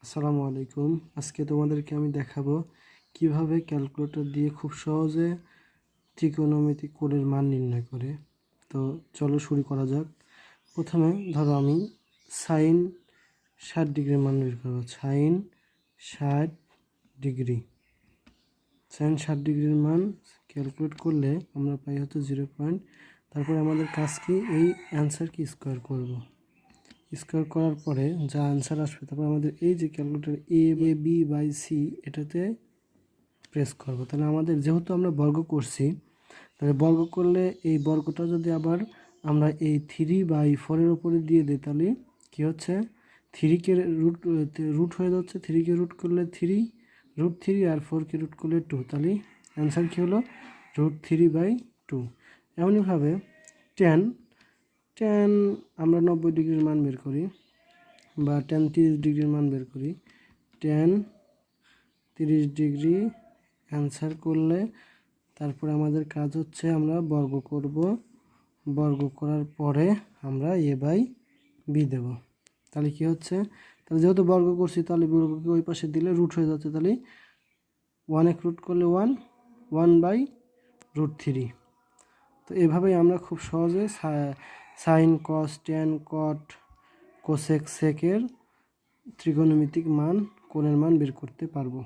আসসালামু আলাইকুম। আজকে তোমাদেরকে আমি দেখাবো কিভাবে ক্যালকুলেটর দিয়ে খুব সহজে ত্রিকোণমিতিক কোণের মান নির্ণয় করে। তো চলো শুরু করা যাক। প্রথমে ধরো আমি সাইন 60 ডিগ্রির মান বের করবো। সাইন 60 ডিগ্রি, সাইন 60 ডিগ্রির মান ক্যালকুলেট করলে আমরা পাই হচ্ছে 0. তারপরে আমাদের কাজ কি, এই অ্যান্সারকে স্কোয়ার করব। স্কোয়ার করার পরে যা আনসার আসবে, তারপর আমাদের এই যে ক্যালকুলেটর a/b/c এটাতে প্রেস করব। তাহলে আমাদের যেহেতু আমরা বর্গ করছি, তাহলে বর্গ করলে এই বর্গটা যদি আবার আমরা এই 3/4 উপরে দিয়ে দিই, তাহলে কি হচ্ছে, 3কে রুট হয়ে যাচ্ছে। 3কে রুট করলে 3√3 আর 4কে রুট করলে 2, তাহলে অ্যান্সার কী হলো, √3/2। এমনইভাবে টেন আমরা 90 ডিগ্রির মান বের করি, বা টেন 30 ডিগ্রির মান বের করি। টেন 30 ডিগ্রি অ্যান্সার করলে তারপরে আমাদের কাজ হচ্ছে আমরা বর্গ করব। বর্গ করার পরে আমরা a/b দেব। তাহলে কি হচ্ছে, তাহলে যেহেতু বর্গ করছি, তাহলে বর্গকে ওই পাশে দিলে রুট হয়ে যাচ্ছে। তাহলে 1 রুট করলে 1/√3। তো এভাবেই আমরা খুব সহজে সাইন, কস, ট্যান, কট, কোসেক, সেকের ত্রিকোণমিতিক মান, কোণের মান বের করতে পারবো।